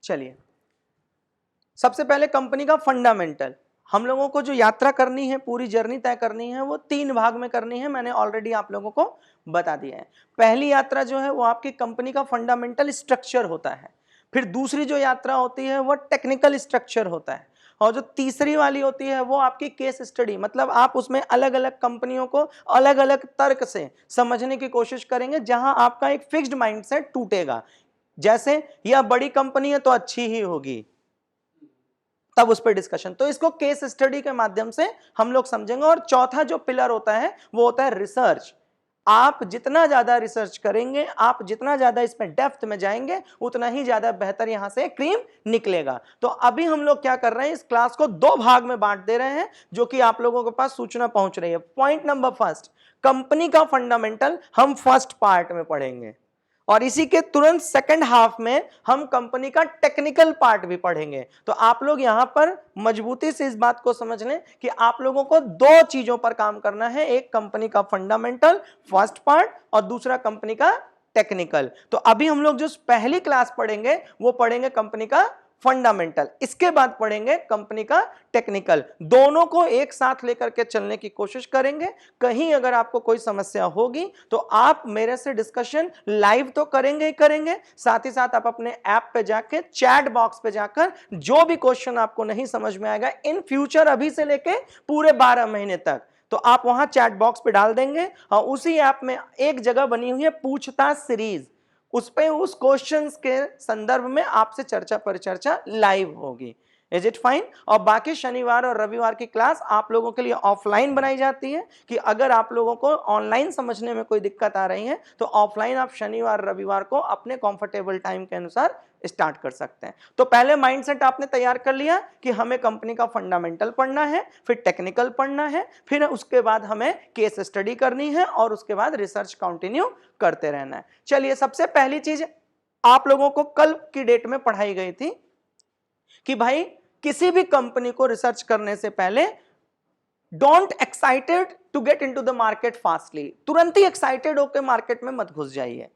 चलिए, सबसे पहले कंपनी का फंडामेंटल। हम लोगों को जो यात्रा करनी है, पूरी जर्नी तय करनी है, वो 3 भाग में करनी है। मैंने ऑलरेडी आप लोगों को बता दिया है। पहली यात्रा जो है वो आपकी कंपनी का फंडामेंटल स्ट्रक्चर होता है। फिर दूसरी जो यात्रा होती है वो टेक्निकल स्ट्रक्चर होता है। और जो तीसरी वाली होती है वो आपकी केस स्टडी, मतलब आप उसमें अलग अलग कंपनियों को अलग अलग तर्क से समझने की कोशिश करेंगे, जहां आपका एक फिक्स्ड माइंडसेट टूटेगा। जैसे यह बड़ी कंपनी है तो अच्छी ही होगी, तब उस पर डिस्कशन। तो इसको केस स्टडी के माध्यम से हम लोग समझेंगे। और चौथा जो पिलर होता है वो होता है रिसर्च। आप जितना ज्यादा रिसर्च करेंगे, आप जितना ज्यादा इसमें डेप्थ में जाएंगे, उतना ही ज्यादा बेहतर यहां से क्रीम निकलेगा। तो अभी हम लोग क्या कर रहे हैं, इस क्लास को 2 भाग में बांट दे रहे हैं, जो कि आप लोगों के पास सूचना पहुंच रही है। पॉइंट नंबर फर्स्ट, कंपनी का फंडामेंटल हम फर्स्ट पार्ट में पढ़ेंगे, और इसी के तुरंत सेकंड हाफ में हम कंपनी का टेक्निकल पार्ट भी पढ़ेंगे। तो आप लोग यहां पर मजबूती से इस बात को समझ लें कि आप लोगों को 2 चीजों पर काम करना है, एक कंपनी का फंडामेंटल फर्स्ट पार्ट और दूसरा कंपनी का टेक्निकल। तो अभी हम लोग जो पहली क्लास पढ़ेंगे वो पढ़ेंगे कंपनी का फंडामेंटल, इसके बाद पढ़ेंगे कंपनी का टेक्निकल। दोनों को एक साथ लेकर के चलने की कोशिश करेंगे। कहीं अगर आपको कोई समस्या होगी तो आप मेरे से डिस्कशन लाइव तो करेंगे ही करेंगे, साथ ही साथ आप अपने ऐप पे जाके चैट बॉक्स पे जाकर जो भी क्वेश्चन आपको नहीं समझ में आएगा इन फ्यूचर, अभी से लेके पूरे 12 महीने तक, तो आप वहां चैट बॉक्स पे डाल देंगे। और उसी ऐप में एक जगह बनी हुई है पूछताछ सीरीज, उस पे उस क्वेश्चंस के संदर्भ में आपसे चर्चा परिचर्चा लाइव होगी। Is it fine? और बाकी शनिवार और रविवार की क्लास आप लोगों के लिए ऑफलाइन बनाई जाती है, कि अगर आप लोगों को ऑनलाइन समझने में कोई दिक्कत आ रही है तो ऑफलाइन आप शनिवार रविवार को अपने कंफर्टेबल टाइम के अनुसार स्टार्ट कर सकते हैं। तो पहले माइंडसेट आपने तैयार कर लिया कि हमें कंपनी का फंडामेंटल पढ़ना है, फिर टेक्निकल पढ़ना है, फिर उसके बाद हमें केस स्टडी करनी है, और उसके बाद रिसर्च कंटिन्यू करते रहना है। चलिए, सबसे पहली चीज आप लोगों को कल की डेट में पढ़ाई गई थी कि भाई किसी भी कंपनी को रिसर्च करने से पहले don't excited to get into the market fastly, तुरंत ही एक्साइटेड होकर मार्केट में मत घुस जाइए।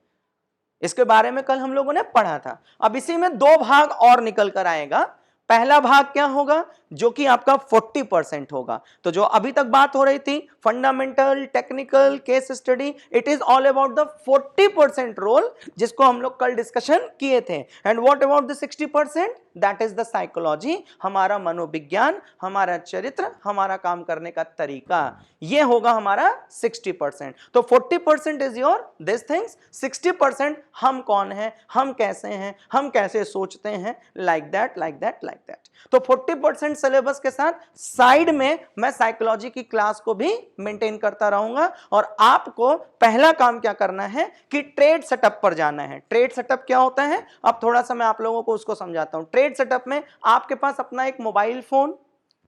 इसके बारे में कल हम लोगों ने पढ़ा था। अब इसी में 2 भाग और निकल कर आएगा। पहला भाग क्या होगा, जो कि आपका 40% होगा। तो जो अभी तक बात हो रही थी fundamental, technical, case study, it is all about the 40% role, जिसको हम लोग कल डिस्कशन किए थे। And what about the 60%? That is the psychology, हमारा मनोविज्ञान, हमारा चरित्र, हमारा काम करने का तरीका, ये होगा हमारा 60%। तो 40% इज योर दिस थिंग्स, 60% हम कौन हैं, हम कैसे हैं, हम कैसे सोचते हैं, like that like that like that. तो 40% सिलेबस के साथ साइड में मैं साइकोलॉजी की क्लास को भी मेंटेन करता रहूंगा। और आपको पहला काम क्या करना है कि ट्रेड सेटअप पर जाना है। ट्रेड सेटअप क्या होता है, अब थोड़ा सा मैं आप लोगों को उसको समझाता हूं। ट्रेड सेटअप में आपके पास अपना एक मोबाइल फोन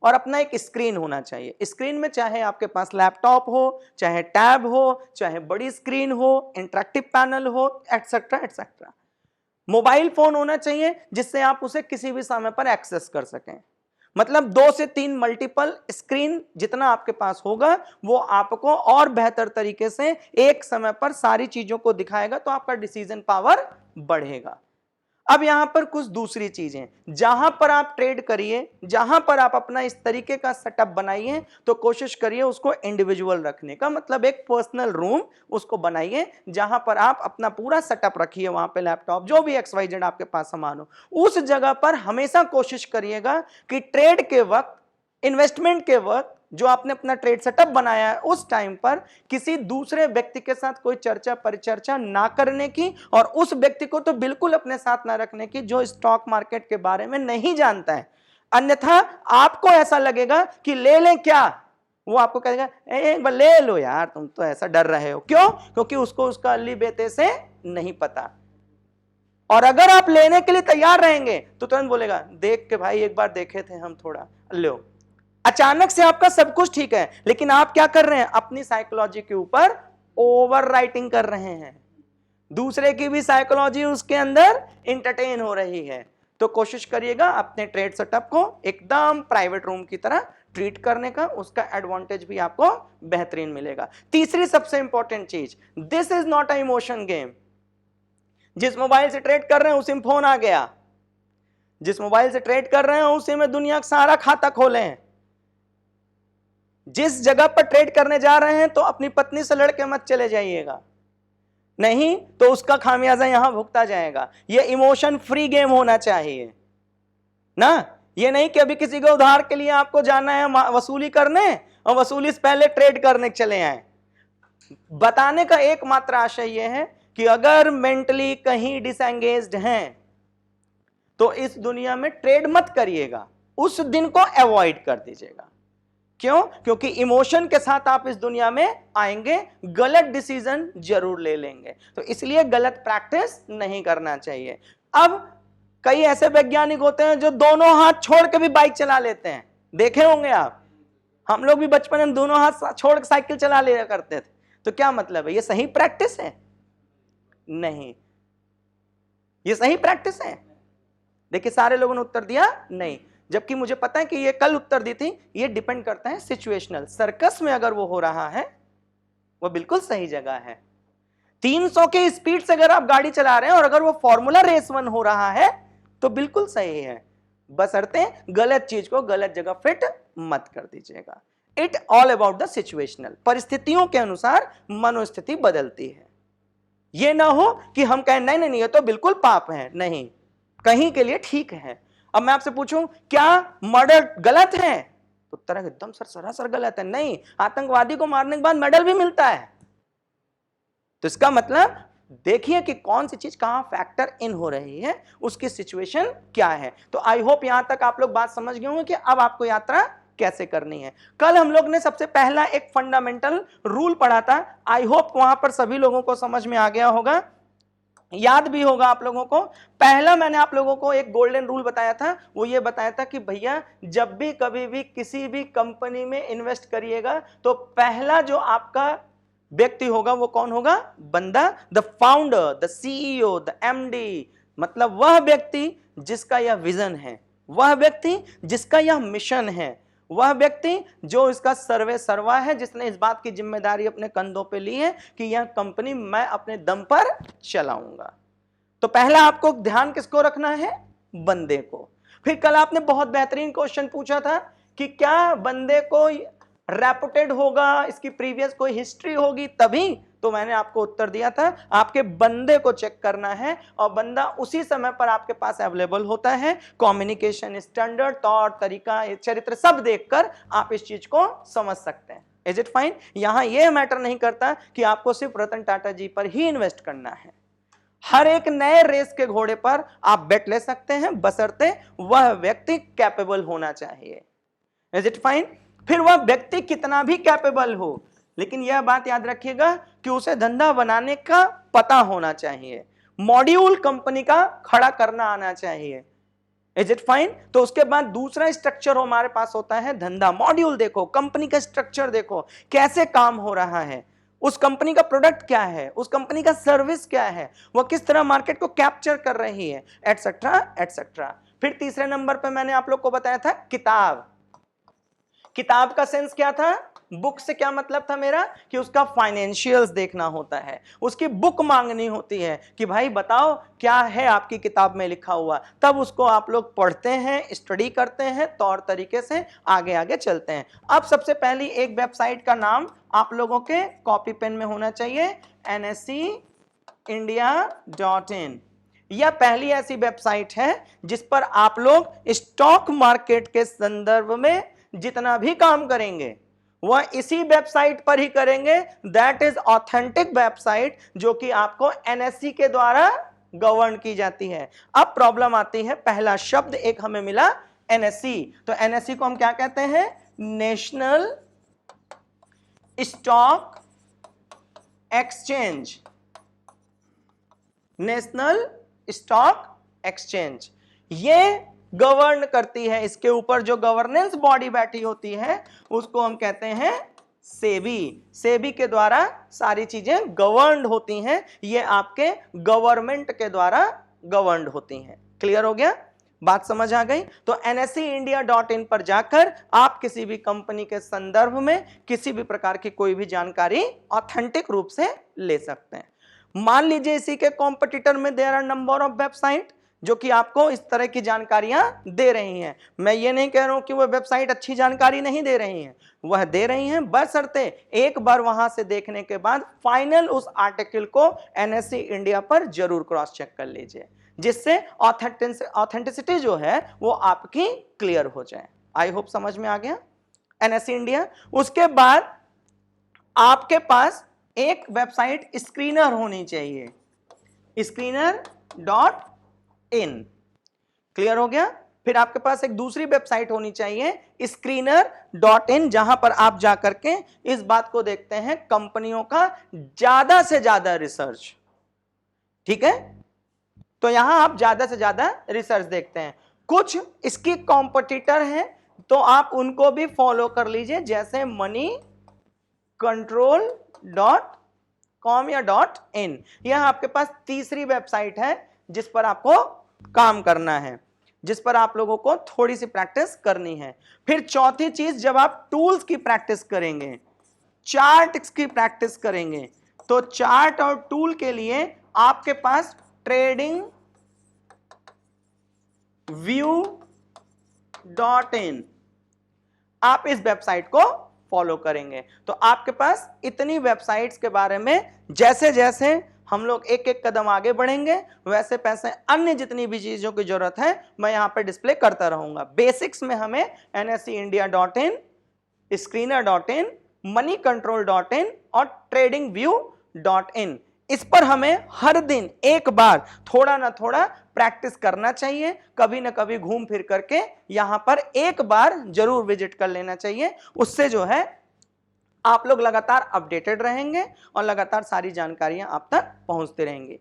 और अपना एक स्क्रीन होना चाहिए। स्क्रीन में चाहे आपके पास लैपटॉप हो, चाहे टैब हो, चाहे बड़ी स्क्रीन हो, इंटरेक्टिव पैनल हो, एटसेट्रा एटसेट्रा। मोबाइल फोन होना चाहिए जिससे आप उसे किसी भी समय पर एक्सेस कर सकें। मतलब 2 से 3 मल्टीपल स्क्रीन जितना आपके पास होगा वो आपको और बेहतर तरीके से एक समय पर सारी चीजों को दिखाएगा, तो आपका डिसीजन पावर बढ़ेगा। अब यहां पर कुछ दूसरी चीजें, जहां पर आप ट्रेड करिए, जहां पर आप अपना इस तरीके का सेटअप बनाइए, तो कोशिश करिए उसको इंडिविजुअल रखने का, मतलब एक पर्सनल रूम उसको बनाइए जहां पर आप अपना पूरा सेटअप रखिए। वहां पे लैपटॉप, जो भी XYZ आपके पास सामान हो, उस जगह पर हमेशा कोशिश करिएगा कि ट्रेड के वक्त, इन्वेस्टमेंट के वक्त, जो आपने अपना ट्रेड सेटअप बनाया है उस टाइम पर किसी दूसरे व्यक्ति के साथ कोई चर्चा परिचर्चा ना करने की, और उस व्यक्ति को तो बिल्कुल अपने साथ ना रखने की जो स्टॉक मार्केट के बारे में नहीं जानता है। अन्यथा आपको ऐसा लगेगा कि ले लें क्या, वो आपको कहेगा एक बार ले लो यार, तुम तो ऐसा डर रहे हो। क्यों? क्योंकि उसको उसका अल्ली बेते से नहीं पता। और अगर आप लेने के लिए तैयार रहेंगे तो तुरंत बोलेगा देख के भाई एक बार देखे थे हम, थोड़ा लो। अचानक से आपका सब कुछ ठीक है, लेकिन आप क्या कर रहे हैं, अपनी साइकोलॉजी के ऊपर ओवर राइटिंग कर रहे हैं, दूसरे की भी साइकोलॉजी उसके अंदर इंटरटेन हो रही है। तो कोशिश करिएगा अपने ट्रेड सेटअप को एकदम प्राइवेट रूम की तरह ट्रीट करने का, उसका एडवांटेज भी आपको बेहतरीन मिलेगा। तीसरी सबसे इंपॉर्टेंट चीज, this is not a emotion game. जिस मोबाइल से ट्रेड कर रहे हैं उसी में फोन आ गया, जिस मोबाइल से ट्रेड कर रहे हैं उसी में दुनिया का सारा खाता खोले हैं। जिस जगह पर ट्रेड करने जा रहे हैं तो अपनी पत्नी से लड़के मत चले जाइएगा, नहीं तो उसका खामियाजा यहां भुगता जाएगा। ये इमोशन फ्री गेम होना चाहिए ना। ये नहीं कि अभी किसी को उधार के लिए आपको जाना है वसूली करने और वसूली से पहले ट्रेड करने चले आए। बताने का एकमात्र आशय यह है कि अगर मेंटली कहीं डिसएंगेज्ड हैं तो इस दुनिया में ट्रेड मत करिएगा, उस दिन को अवॉइड कर दीजिएगा। क्यों? क्योंकि इमोशन के साथ आप इस दुनिया में आएंगे, गलत डिसीजन जरूर ले लेंगे। तो इसलिए गलत प्रैक्टिस नहीं करना चाहिए। अब कई ऐसे वैज्ञानिक होते हैं जो दोनों हाथ छोड़ के भी बाइक चला लेते हैं, देखे होंगे आप। हम लोग भी बचपन में दोनों हाथ छोड़ के साइकिल चला लिया करते थे। तो क्या मतलब है, ये सही प्रैक्टिस है? नहीं। ये सही प्रैक्टिस है? देखिए सारे लोगों ने उत्तर दिया नहीं, जबकि मुझे पता है कि ये कल उत्तर दी थी। ये डिपेंड करता है सिचुएशनल। सर्कस में अगर वो हो रहा है वो बिल्कुल सही जगह है। 300 के स्पीड से अगर आप गाड़ी चला रहे हैं और अगर वो फॉर्मूला रेस 1 हो रहा है तो बिल्कुल सही है, बशर्ते गलत चीज को गलत जगह फिट मत कर दीजिएगा। It all about the situational. परिस्थितियों के अनुसार मनोस्थिति बदलती है। ये ना हो कि हम कहें नहीं नहीं ये तो बिल्कुल पाप है, नहीं, कहीं के लिए ठीक है। अब मैं आपसे पूछूं क्या मर्डर गलत है? तो उत्तर है एकदम सरासर गलत है। नहीं, आतंकवादी को मारने के बाद मेडल भी मिलता है। तो इसका मतलब देखिए कि कौन सी चीज कहां फैक्टर इन हो रही है, उसकी सिचुएशन क्या है। तो आई होप यहां तक आप लोग बात समझ गए होंगे कि अब आपको यात्रा कैसे करनी है। कल हम लोग ने सबसे पहला एक फंडामेंटल रूल पढ़ा था। आई होप वहां पर सभी लोगों को समझ में आ गया होगा, याद भी होगा आप लोगों को। पहला मैंने आप लोगों को एक गोल्डन रूल बताया था, वो ये बताया था कि भैया जब भी कभी भी किसी भी कंपनी में इन्वेस्ट करिएगा तो पहला जो आपका व्यक्ति होगा वो कौन होगा? बंदा, the founder, the CEO, the MD. मतलब वह व्यक्ति जिसका यह विजन है, वह व्यक्ति जिसका यह मिशन है, वह व्यक्ति जो इसका सर्वे सर्वा है, जिसने इस बात की जिम्मेदारी अपने कंधों पे ली है कि यह कंपनी मैं अपने दम पर चलाऊंगा। तो पहला आपको ध्यान किसको रखना है? बंदे को। फिर कल आपने बहुत बेहतरीन क्वेश्चन पूछा था कि क्या बंदे को रेपुटेड होगा, इसकी प्रीवियस कोई हिस्ट्री होगी तभी? तो मैंने आपको उत्तर दिया था आपके बंदे को चेक करना है और बंदा उसी समय पर आपके पास अवेलेबल होता है। कम्युनिकेशन स्टैंडर्ड, तौर तरीका, चरित्र सब देखकर आप इस चीज को समझ सकते हैं। Is it fine? यहां यह मैटर नहीं करता कि आपको सिर्फ रतन टाटा जी पर ही इन्वेस्ट करना है। हर एक नए रेस के घोड़े पर आप बेट ले सकते हैं, बशर्ते वह व्यक्ति कैपेबल होना चाहिए। Is it fine? फिर वह व्यक्ति कितना भी कैपेबल हो, लेकिन यह बात याद रखिएगा कि उसे धंधा बनाने का पता होना चाहिए, मॉड्यूल कंपनी का खड़ा करना आना चाहिए। Is it fine? तो उसके बाद दूसरा स्ट्रक्चर हमारे पास होता है धंधा मॉड्यूल। देखो कंपनी का स्ट्रक्चर, देखो कैसे काम हो रहा है, उस कंपनी का प्रोडक्ट क्या है, उस कंपनी का सर्विस क्या है, वह किस तरह मार्केट को कैप्चर कर रही है, एटसेट्रा एटसेट्रा। फिर तीसरे नंबर पे मैंने आप लोग को बताया था किताब। किताब का सेंस क्या था? बुक से क्या मतलब था मेरा कि उसका फाइनेंशियल्स देखना होता है, उसकी बुक मांगनी होती है कि भाई बताओ क्या है आपकी किताब में लिखा हुआ। तब उसको आप लोग पढ़ते हैं, स्टडी करते हैं, तौर तरीके से आगे आगे चलते हैं। अब सबसे पहली एक वेबसाइट का नाम आप लोगों के कॉपी पेन में होना चाहिए, NSEindia.in। यह पहली ऐसी वेबसाइट है जिस पर आप लोग स्टॉक मार्केट के संदर्भ में जितना भी काम करेंगे वह इसी वेबसाइट पर ही करेंगे। दैट इज ऑथेंटिक वेबसाइट जो कि आपको NSE के द्वारा गवर्न की जाती है। अब प्रॉब्लम आती है, पहला शब्द एक हमें मिला NSE। तो NSE को हम क्या कहते हैं? National stock exchange. National stock exchange ये गवर्न करती है, इसके ऊपर जो गवर्नेंस बॉडी बैठी होती है उसको हम कहते हैं सेबी। सेबी के द्वारा सारी चीजें गवर्नड होती हैं, ये आपके गवर्नमेंट के द्वारा गवर्नड होती हैं। क्लियर हो गया? बात समझ आ गई? तो NSEindia.in पर जाकर आप किसी भी कंपनी के संदर्भ में किसी भी प्रकार की कोई भी जानकारी ऑथेंटिक रूप से ले सकते हैं। मान लीजिए इसी के कॉम्पिटिटर में there are number of website, जो कि आपको इस तरह की जानकारियां दे रही हैं। मैं ये नहीं कह रहा हूं कि वह वेबसाइट अच्छी जानकारी नहीं दे रही हैं, वह दे रही हैं, बशर्ते एक बार वहां से देखने के बाद फाइनल उस आर्टिकल को एनएससी इंडिया पर जरूर क्रॉस चेक कर लीजिए, जिससे ऑथेंटिसिटी जो है वो आपकी क्लियर हो जाए। आई होप समझ में आ गया एनएससी इंडिया। उसके बाद आपके पास एक वेबसाइट स्क्रीनर होनी चाहिए, screener.in। क्लियर हो गया। फिर आपके पास एक दूसरी वेबसाइट होनी चाहिए screener.in, जहां पर आप जाकर के इस बात को देखते हैं कंपनियों का ज्यादा से ज्यादा रिसर्च। ठीक है, तो यहां आप ज्यादा से ज्यादा रिसर्च देखते हैं। कुछ इसकी कॉम्पिटिटर हैं तो आप उनको भी फॉलो कर लीजिए, जैसे moneycontrol.com या .in। यह आपके पास तीसरी वेबसाइट है जिस पर आपको काम करना है, जिस पर आप लोगों को थोड़ी सी प्रैक्टिस करनी है। फिर चौथी चीज, जब आप टूल्स की प्रैक्टिस करेंगे, चार्ट्स की प्रैक्टिस करेंगे, तो चार्ट और टूल के लिए आपके पास tradingview.in, आप इस वेबसाइट को फॉलो करेंगे तो आपके पास इतनी वेबसाइट्स के बारे में जैसे जैसे हम लोग एक एक कदम आगे बढ़ेंगे वैसे पैसे अन्य जितनी भी चीजों की जरूरत है मैं यहां पर डिस्प्ले करता रहूंगा। बेसिक्स में हमें nscindia.in, screener.in, moneycontrol.in और tradingview.in, इस पर हमें हर दिन एक बार थोड़ा ना थोड़ा प्रैक्टिस करना चाहिए। कभी ना कभी घूम फिर करके यहां पर एक बार जरूर विजिट कर लेना चाहिए। उससे जो है आप लोग लगातार अपडेटेड रहेंगे और लगातार सारी जानकारियां आप तक पहुंचते रहेंगी।